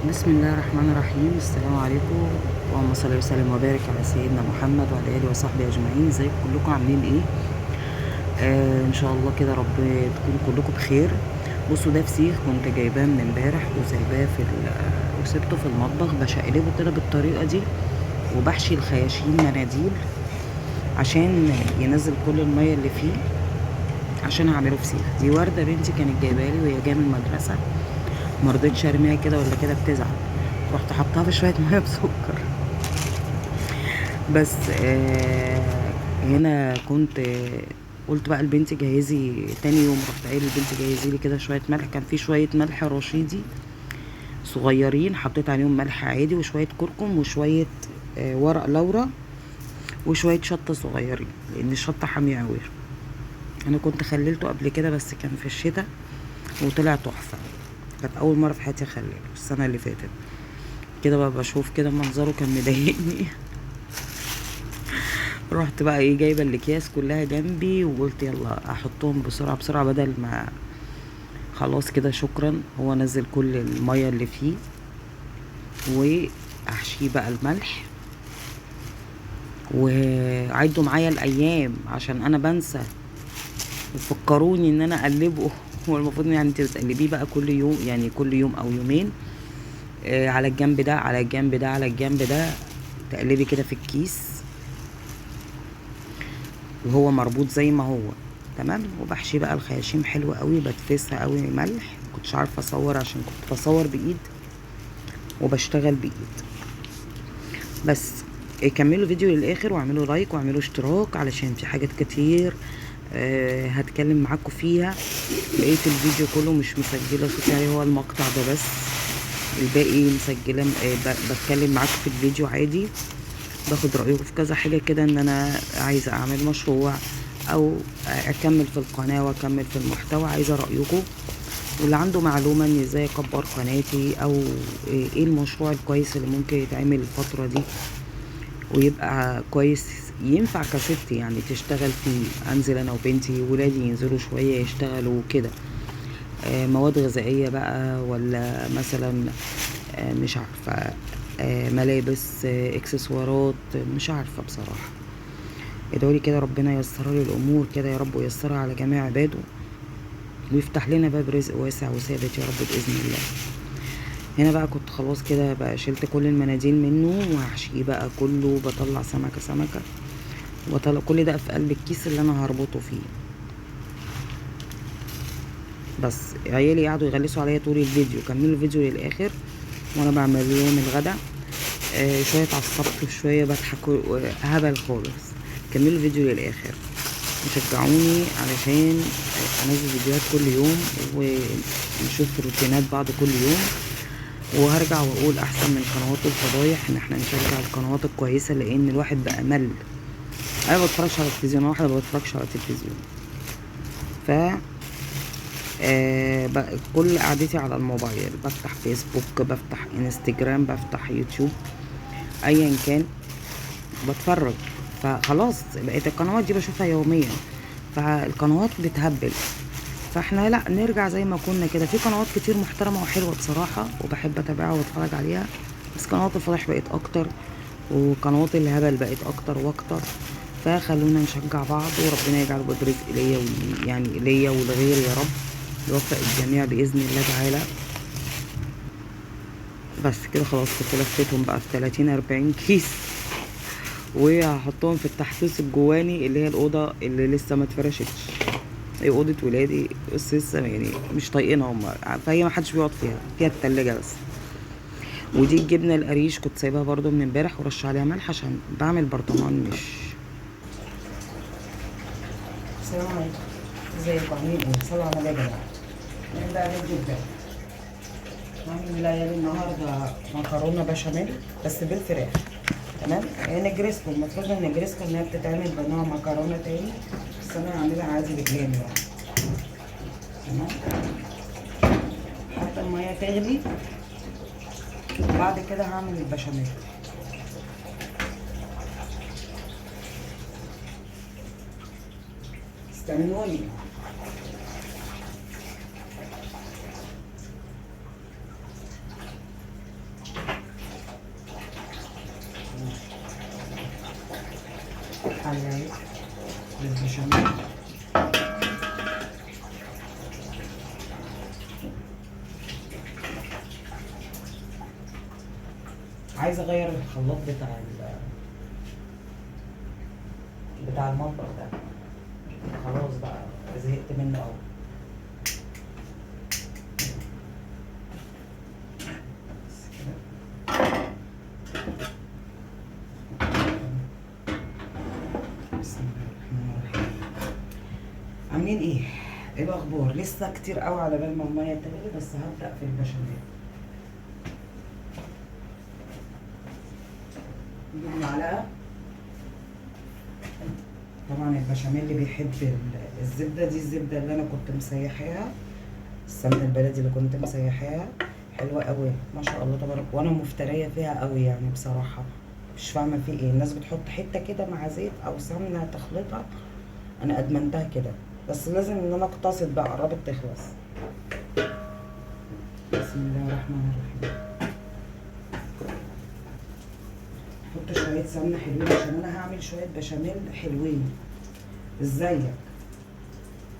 بسم الله الرحمن الرحيم. السلام عليكم، اللهم صل وسلم وبارك على سيدنا محمد وعلى اله وصحبه اجمعين. ازيكم كلكم؟ عاملين ايه؟ ان شاء الله كده رب تكونوا كلكم بخير. بصوا، ده فسيخ كنت جايباه من امبارح وسايباه وسبته في المطبخ بشقلبه كده بالطريقه دي، وبحشي الخياشيم مناديل عشان ينزل كل الميه اللي فيه، عشان اعمله فسيخ. دي ورده بنتي كانت جايبه لي وهي جايه من المدرسه، مرضتش ارميها كده ولا كده بتزعل، رحت حطها في شويه ميه بسكر. بس هنا كنت قلت بقى لبنتي جهزي تاني يوم، رحت قايل لبنتي جهزي لي كده شويه ملح. كان في شويه ملح رشيدي صغيرين، حطيت عليهم ملح عادي وشويه كركم وشويه ورق لورا وشويه شطه صغيرين، لان الشطه حاميه قوي. انا كنت خللته قبل كده بس كان في الشتاء وطلع تحفه. كانت اول مره في حياتي اخلله السنه اللي فاتت. كده بقى بشوف كده منظره كان مضايقني. رحت بقى ايه جايبه الاكياس كلها جنبي وقلت يلا احطهم بسرعه بسرعه، بدل ما خلاص كده شكرا. هو نزل كل الميه اللي فيه، واحشيه بقى الملح. وعدوا معايا الايام عشان انا بنسى، وفكروني ان انا اقلبه. هو المفروض يعني انت بتقلبيه بقى كل يوم، يعني كل يوم او يومين، على الجنب ده على الجنب ده على الجنب ده، تقلبي كده في الكيس وهو مربوط زي ما هو تمام. وبحشي بقى الخياشيم حلوة قوي، بدفسها قوي ملح. كنتش عارفه اصور عشان كنت بصور بايد وبشتغل بايد. بس كملوا فيديو للاخر واعملوا لايك واعملوا اشتراك، علشان في حاجات كتير هتكلم معاكم فيها. بقية الفيديو كله مش مسجله صوتي عليه، هو المقطع ده بس، الباقي مسجله. بتكلم معاكم في الفيديو عادي، باخد رايكم في كذا حاجه كده، ان انا عايزه اعمل مشروع او اكمل في القناه واكمل في المحتوى. عايزه رايكم، واللي عنده معلومه ان ازاي اكبر قناتي، او ايه المشروع الكويس اللي ممكن يتعمل الفتره دي ويبقى كويس، ينفع كست يعني تشتغل فيه. انزل انا وبنتي، ولادي ينزلوا شويه يشتغلوا كده. مواد غذائيه بقى، ولا مثلا مش عارفه، ملابس، اكسسوارات، مش عارفه بصراحه. ادعولي كده ربنا ييسر لي الامور كده يا رب، وييسرها على جميع عباده، ويفتح لنا باب رزق واسع وثابت يا رب باذن الله. هنا بقى كنت خلاص كده بقى شلت كل المناديل منه، وهحشيه بقى كله. بطلع سمكه سمكه وبطلع كل ده في قلب الكيس اللي انا هربطه فيه. بس عيالي قعدوا يغلسوا عليا طول الفيديو. كملوا الفيديو للاخر وانا بعمل لهم الغدا. شويه عصبت وشويه بضحك هبل خالص. كملوا الفيديو للاخر وشجعوني علشان انزل فيديوهات كل يوم، ونشوف روتينات بعض كل يوم. وهرجع واقول احسن من قنوات الفضايح ان احنا نشجع القنوات الكويسه، لان الواحد بقى مل. انا ما بتفرجش على التلفزيون، واحده ما بتفرجش على التلفزيون. ف كل قعدتي على الموبايل، بفتح فيسبوك، بفتح انستجرام، بفتح يوتيوب، ايا كان بتفرج. فخلاص بقيت القنوات دي بشوفها يوميا، فالقنوات بتهبل. فاحنا لا، نرجع زي ما كنا كده. في قنوات كتير محترمه وحلوه بصراحه وبحب اتابعها واتفرج عليها، بس قنوات الفضح بقت اكتر، وقنوات الهبل بقت اكتر واكتر. فخلونا نشجع بعض، وربنا يجعل باب رزق ليا يعني ليا ولغيري يا رب، يوفق الجميع باذن الله تعالى. بس كده خلاص كنت لفيتهم بقى في 30 40 كيس، وهحطهم في التحسيس الجواني اللي هي الاوضه اللي لسه ما اتفرشتش. هي اوضه ولادي بس لسه يعني مش طايقينها هم، فهي ما حدش بيقعد فيها التلاجة بس. ودي الجبنه القريش كنت سايباها برضو من امبارح ورش عليها ملح عشان بعمل برطمان مش. السلام عليكم، ازيكم عاملين ايه؟ صلوا على النبي. نبدا الفيديو ده. هعمل ليالي النهارده مكرونه بشاميل بس بالفراخ. تمام. هي نجرسكو، المفروض ان نجرسكو انها بتتعمل بنوع مكرونه تاني، بس انا هعملها عادي بجلامي يعني. تمام. حتى الميه تغلي وبعد كده هعمل البشاميل. استنوني. عالية اهي للبشاميل. عايزة اغير الخلاط بتاع المطبخ ده، خلاص بقى زهقت منه قوي. بسم الله الرحمن الرحيم. عاملين ايه؟ ايه الاخبار؟ لسه كتير قوي على بال ما الميه تغلي، بس هبدأ في البشاميل. نجيب معلقة. طبعا البشاميل اللي بيحب الزبدة دي، الزبدة اللي انا كنت مسيحاها، السمنة البلدي اللي كنت مسيحاها حلوة قوي ما شاء الله تبارك، وانا مفترية فيها قوي يعني بصراحة. مش فاهمة في ايه، الناس بتحط حتة كده مع زيت او سمنة تخلطها، انا ادمنتها كده، بس لازم ان انا اقتصد بقى، قربت تخلص. بسم الله الرحمن الرحيم. احط شوية سمنة حلوين عشان انا هعمل شوية بشاميل حلوين. ازيك؟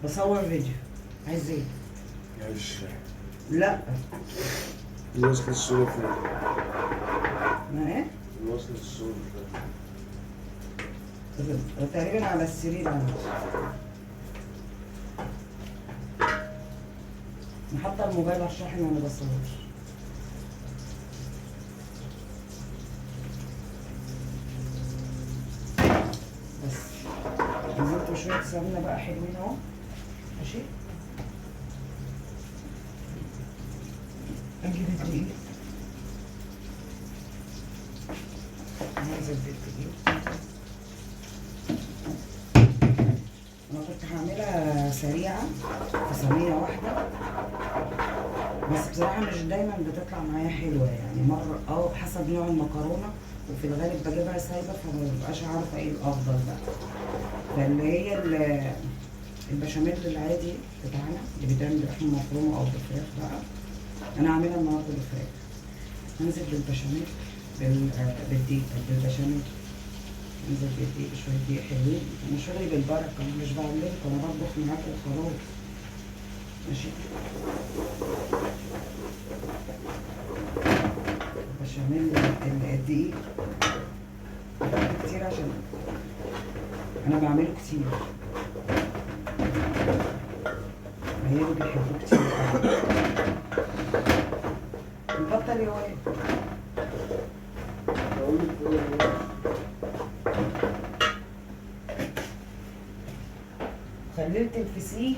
بصور فيديو. عايز ايه؟ معلش لا الوصلة الصورة فين؟ ما ايه؟ الوصلة الصورة فين؟ تقريبا على السرير عندي. انا حاطه الموبايل على الشاحن وانا بصور. بس نزلت بشويه سمنه بقى حلوين اهو. ماشي. اجيب الدقيق. انزل بالدقيق. انا كنت هعملها سريعه في صينيه واحده، بس بصراحه مش دايما بتطلع معايا حلوه يعني، مره حسب نوع المكرونه، وفي الغالب بجيبها سايبه فما ببقاش عارفه ايه الافضل بقى. فاللي هي البشاميل العادي بتاعنا اللي بيتعمل بلحمه مفرومه او بفراخ بقى، انا عاملها النهارده بفراخ. هنزل بالبشاميل بالدقيق بالبشاميل، انزل بالدقيق شويه دقيق حلوين. انا شغلي بالبركه، مش بعلمكم، انا بطبخ معاكم وخلاص. ماشي. البشاميل الدقيق كتير عشان انا بعمله كتير، عيالي بيحبوه كتير قوي. نبطل يا واد. خللت الفسيخ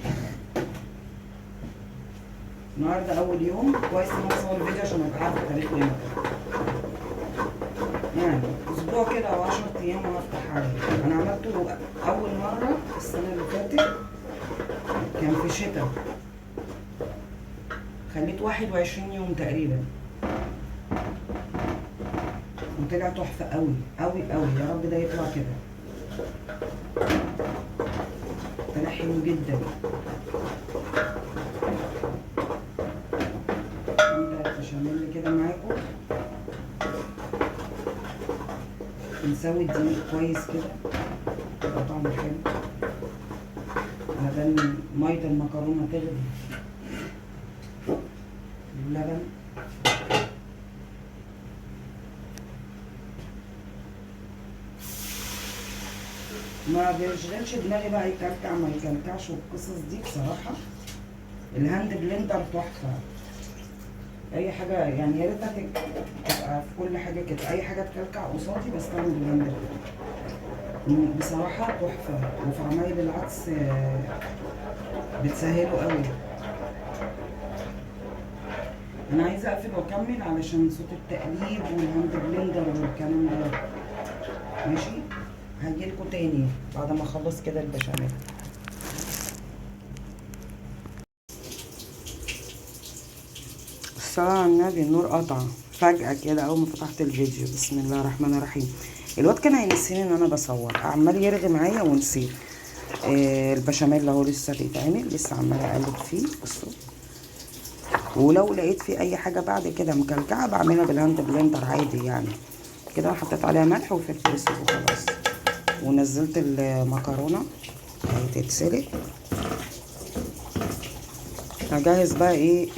النهارده اول يوم، كويس ان انا بصور الفيديو عشان ابقى عارفه تاريخ امتى. يعني اسبوع كده او 10 ايام وانا افتح عليه. انا عملته اول مره السنه اللي فاتت، كان في شتاء، خليت 21 يوم تقريبا، وطلع تحفه قوي قوي قوي. يا رب ده يطلع كده، طلع حلو جدا. البشاميل كده معاكم، نسوي الدقيق كويس كده يبقى طعمه حلو، على بال ميه المكرونه تغلي اللبن. ما بيشغلش دماغي بقى يكلكع ما يكلكعش والقصص دي بصراحه. الهاند بلندر تحفه، اي حاجه يعني، يا ريتها تبقى في كل حاجه كده، اي حاجه تكلكع قصادي بستعمل البلندر بصراحه تحفه. وفي عمايل العدس بتسهله قوي. انا عايزه اقفل واكمل علشان صوت التقليب والهاند بلندر والكلام ده. ماشي. هجيلكوا تاني بعد ما اخلص كده البشاميل. الصلاة على النبي، النور قطع فجأة كده أول ما فتحت الفيديو. بسم الله الرحمن الرحيم. الواد كان هينسيني إن أنا بصور، عمال يرغي معايا ونسيت. البشاميل اهو لسه بيتعمل، لسه عمالة أقلب فيه. بصوا، ولو لقيت فيه أي حاجة بعد كده مكلكعة بعملها بالهاند بلندر عادي يعني. كده حطيت عليها ملح وفلفل اسود وخلاص. ونزلت المكرونه هتتسلق. هجهز بقى ايه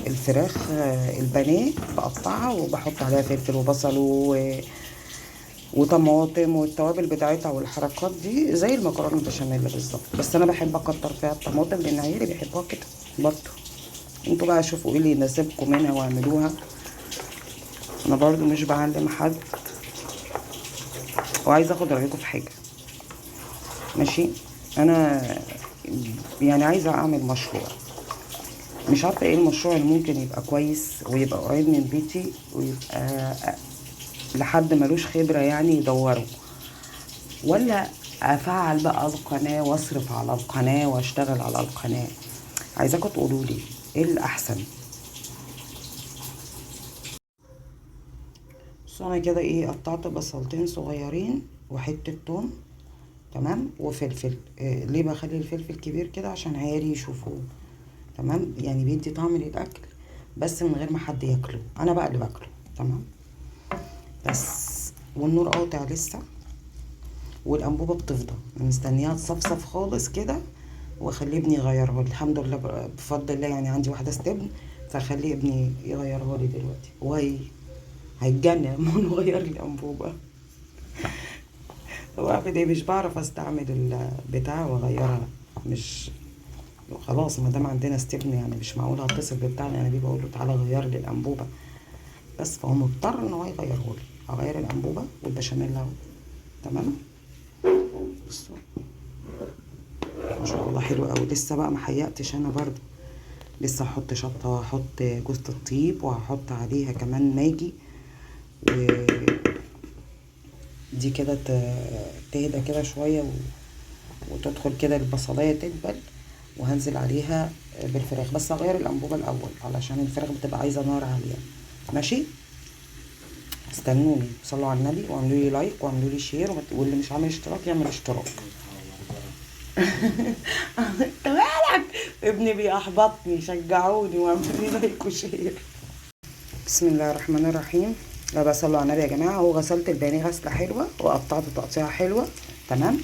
الفراخ البانيه، بقطعها وبحط عليها فلفل وبصل وطماطم والتوابل بتاعتها والحركات دي زي المكرونه البشاميل بالظبط. بس انا بحب اكتر فيها الطماطم لان عيالي بيحبوها كده برضه. انتوا بقى شوفوا ايه اللي يناسبكم منها واعملوها. انا برضه مش بعلم حد، وعايزه اخد رايكم في حاجه. ماشي، انا يعني عايزه اعمل مشروع، مش عارفه ايه المشروع اللي ممكن يبقى كويس ويبقى قريب من بيتي ويبقى لحد ملوش خبره يعني يدوره، ولا افعل بقى القناه واصرف على القناه واشتغل على القناه. عايزاكم تقولوا لي ايه الاحسن. بصوا انا كده ايه، قطعت بصلتين صغيرين وحته توم تمام وفلفل. ليه بخلي الفلفل كبير كده؟ عشان عيالي يشوفوه تمام، يعني بيدي طعم للاكل بس من غير ما حد ياكله، انا بقى اللي باكله تمام. بس والنور قاطع لسه، والانبوبه بتفضى، مستنياها تصفصف خالص كده واخلي ابني يغيرها لي. الحمد لله بفضل الله يعني عندي واحده استبن، فخلي ابني يغيرها لي دلوقتي، هيتجنن لما نغير لي الانبوبه. هو اعمل ايه، مش بعرف استعمل البتاع واغيرها. مش خلاص ما دام عندنا استبن يعني مش معقول هتصل ببتاعنا انا بيه بقول له تعالى غير لي الانبوبه. بس فهو مضطر ان هو يغيره لي. هغير الانبوبه والبشاميل اهو تمام. بصوا ما شاء الله حلو قوي. لسه بقى ما حيقتش انا برضو، لسه هحط شطه وهحط جوز الطيب وهحط عليها كمان ماجي، ودي كده تهدى كده شويه وتدخل كده البصلايه تدبل، وهنزل عليها بالفراخ. بس هغير الانبوبه الاول علشان الفراخ بتبقى عايزه نار عاليه. ماشي، استنوني، صلوا على النبي واعملوا لي لايك واعملوا لي شير، واللي مش عامل اشتراك يعمل اشتراك. انت مالك؟ ابني بيحبطني، شجعوني واعملوا لي لايك وشير. بسم الله الرحمن الرحيم. لا بقى صلوا على النبي يا جماعه. اهو غسلت البانيه غسله حلوه وقطعته تقطيعه حلوه تمام،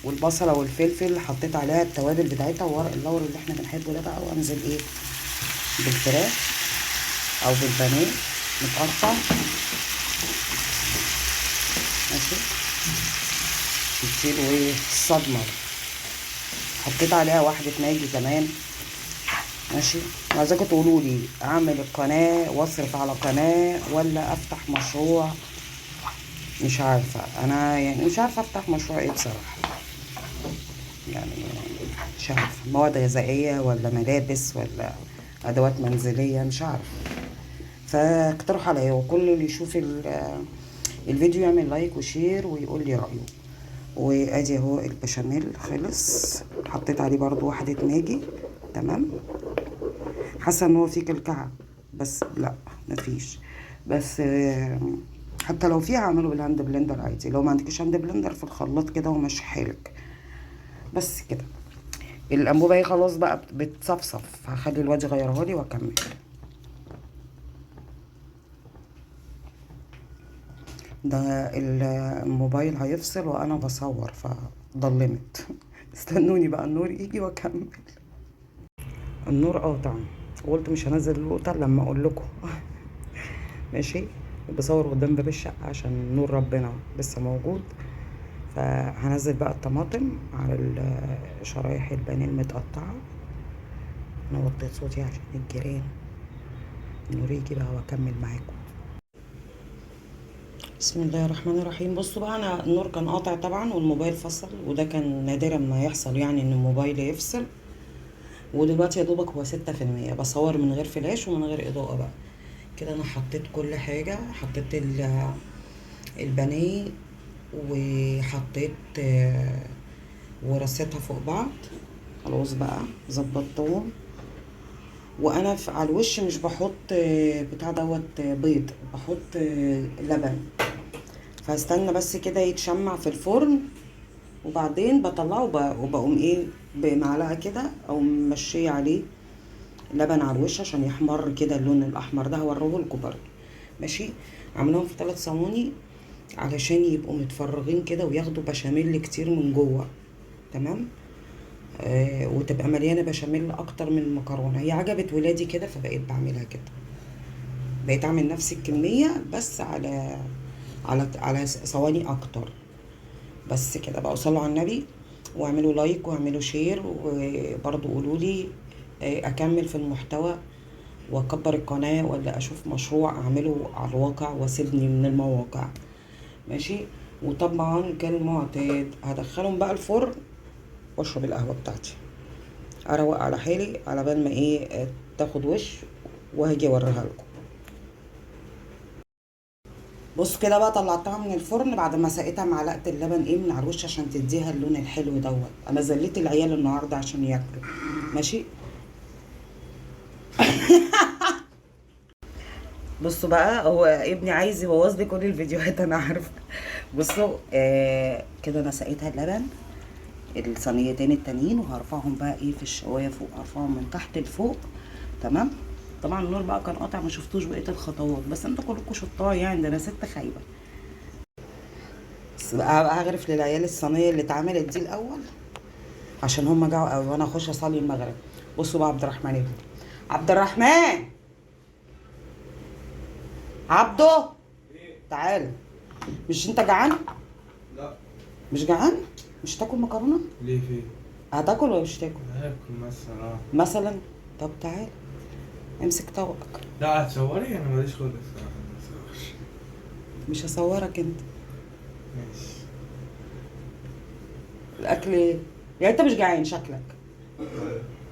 والبصله والفلفل حطيت عليها التوابل بتاعتها وورق اللوري اللي احنا بنحبه ده بقى، وانزل ايه بالفراخ او بالبانيه متقطع. ماشي، تديله ايه الصدمه. حطيت عليها واحده ماجي كمان. ماشي، عايزاكم تقولوا لي اعمل القناه واصرف على قناه ولا افتح مشروع. مش عارفه انا يعني، مش عارفه افتح مشروع ايه بصراحه يعني. مش عارفه مواد غذائيه ولا ملابس ولا ادوات منزليه، مش عارفه. فاقترحوا عليا، وكل اللي يشوف الفيديو يعمل لايك وشير ويقول لي رايه. وادي اهو البشاميل خلص، حطيت عليه برضو واحده ماجي تمام. حاسه ان هو فيه كلكعه بس لا مفيش. بس حتى لو فيها اعمله بالهاند بلندر عادي، لو ما عندكش هاند بلندر في الخلاط كده ومشي حالك. بس كده الانبوبه اهي خلاص بقى بتصفصف، هخلي الواد يغيرها لي واكمل. ده الموبايل هيفصل وانا بصور فضلمت. استنوني بقى النور يجي واكمل. النور قاطع، قلت مش هنزل اللقطه لما اقول لكم. ماشي، بصور قدام باب الشقه عشان نور ربنا لسه موجود. فهنزل بقى الطماطم على شرايح البانيه المتقطعه. انا وطيت صوتي عشان الجيران. النور يجي بقى واكمل معاكم. بسم الله الرحمن الرحيم. بصوا بقى، انا النور كان قاطع طبعا والموبايل فصل، وده كان نادرا ما يحصل يعني ان الموبايل يفصل. ودلوقتي يا دوبك هو 6%، بصور من غير فلاش ومن غير اضاءة بقى كده. انا حطيت كل حاجة، حطيت البانيه وحطيت ورصيتها فوق بعض. خلاص بقى ظبطتهم. وانا على الوش مش بحط بتاع دوت بيض، بحط لبن. فاستنى بس كده يتشمع في الفرن، وبعدين بطلعه وبقوم ايه بمعلقه كده او ممشيه عليه لبن على الوش عشان يحمر كده اللون الاحمر ده. هوريه لكم برضه. ماشي، عاملاهم في 3 صواني علشان يبقوا متفرغين كده وياخدوا بشاميل كتير من جوه. تمام. وتبقى مليانه بشاميل اكتر من المكرونه. هي عجبت ولادي كده فبقيت بعملها كده، بقيت اعمل نفس الكميه بس على ثواني اكتر. بس كده بقى. صلوا على النبي واعملوا لايك واعملوا شير، وبرضو قولوا لي اكمل في المحتوى واكبر القناه ولا اشوف مشروع اعمله على الواقع واسيبني من المواقع. ماشي. وطبعا كالمعتاد هدخلهم بقى الفرن واشرب القهوه بتاعتي، اروق على حالي على بال ما تاخد وش، وهاجي اوريها لكم. بص كده بقى، طلعتها من الفرن بعد ما سقيتها معلقه اللبن من على الوش عشان تديها اللون الحلو دوت. انا زليت العيال النهارده عشان ياكلوا. ماشي. بصوا بقى، هو ابني عايز يبوظ لي كل الفيديوهات انا عارفه. بصوا كده انا سقيتها اللبن الصينيتين التانيين، وهرفعهم بقى في الشوايه فوق، هرفعهم من تحت لفوق. تمام. طبعا النور بقى كان قاطع، ما شفتوش بقيه الخطوات، بس انتوا كلكم شطار يعني، ده انا ست خايبه. بس بقى هغرف للعيال الصينيه اللي اتعملت دي الاول عشان هم جاعوا قوي، وانا اخش اصلي المغرب. بصوا بقى عبد الرحمن ابني، عبد الرحمن، عبده تعالى. مش انت جعان؟ لا. مش جعان؟ مش تاكل مكرونه؟ ليه فين؟ هتاكل ولا مش تاكل؟ هاكل مثلا. مثلا. طب تعالى امسك طبقك. لا هتصوري؟ انا ماليش خالص. مش هصورك انت. ماشي. الاكل ايه؟ يعني انت مش جعان شكلك.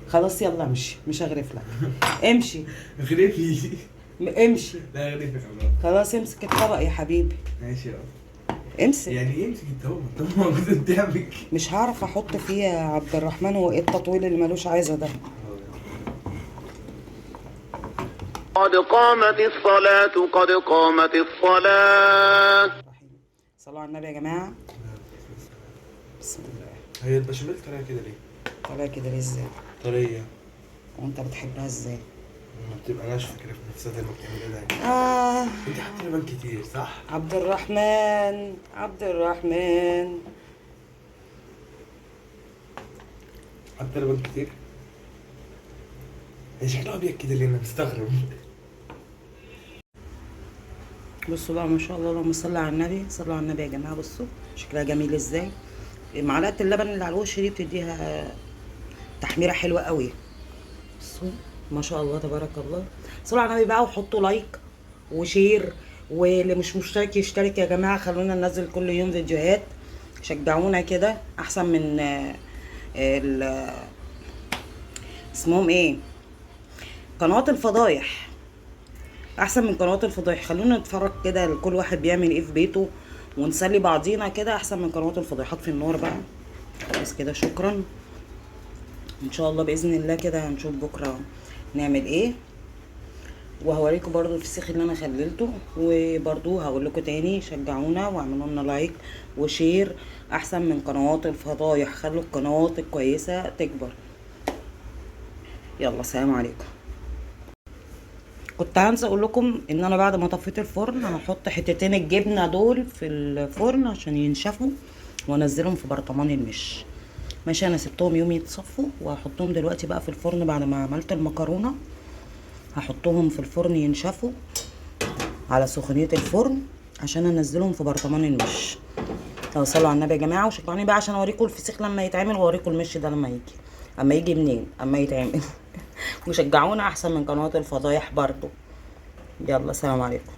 خلاص يلا امشي، مش هغرف لك. امشي. اغرفي. امشي. لا اغرفي خلاص. خلاص امسك الطبق يا حبيبي. ماشي يلا. امسك. يعني امسك الطبق موجود قدامك. مش هعرف احط فيه يا عبد الرحمن، هو ايه التطويل اللي ملوش عايزه ده؟ قد قامت الصلاة قد قامت الصلاة. صلوا على النبي يا جماعه. بسم الله. هي البشاميل طريقة كده ليه؟ طالعه كده ليه ازاي؟ طرية. وانت بتحبها ازاي؟ لما بتبقى ناشفة كده في نفسها زي ما بتعملها ده. انت حاطة لبن كتير صح؟ عبد الرحمن، عبد الرحمن. حاطة لبن كتير؟ هي شكلها ابيض كده ليه؟ انا مستغرب. بصوا بقى ما شاء الله، اللهم صل على النبي. صلوا على النبي يا جماعه. بصوا شكلها جميل ازاي. معلقه اللبن اللي على الوش دي بتديها تحميره حلوه قوي. بصوا ما شاء الله تبارك الله. صلوا على النبي بقى وحطوا لايك وشير، واللي مش مشترك يشترك يا جماعه. خلونا ننزل كل يوم فيديوهات، شجعونا كده احسن من اسمهم ايه، قنوات الفضايح. احسن من قنوات الفضايح. خلونا نتفرج كده كل واحد بيعمل ايه في بيته ونسلي بعضينا كده، احسن من قنوات الفضايحات. في النار بقى. بس كده شكرا. ان شاء الله باذن الله كده هنشوف بكره نعمل ايه، وهوريكم برضو الفسيخ اللي انا خللته. وبرضو هقول لكم تاني شجعونا واعملوا لنا لايك وشير احسن من قنوات الفضايح. خلوا القنوات الكويسه تكبر. يلا سلام عليكم. كنت هنسى اقول لكم ان انا بعد ما طفيت الفرن هحط حتتين الجبنه دول في الفرن عشان ينشفوا وانزلهم في برطمان المش. ماشي. انا سبتهم يوم يتصفوا وهحطهم دلوقتي بقى في الفرن بعد ما عملت المكرونه. هحطهم في الفرن ينشفوا على سخونيه الفرن عشان انزلهم في برطمان المش. صلوا على النبي يا جماعه وشجعوني بقى عشان اوريكم الفسيخ لما يتعمل، واوريكم المش ده لما يجي. اما يجي منين؟ اما يتعمل. وشجعونا احسن من قنوات الفضايح برضو. يلا سلام عليكم.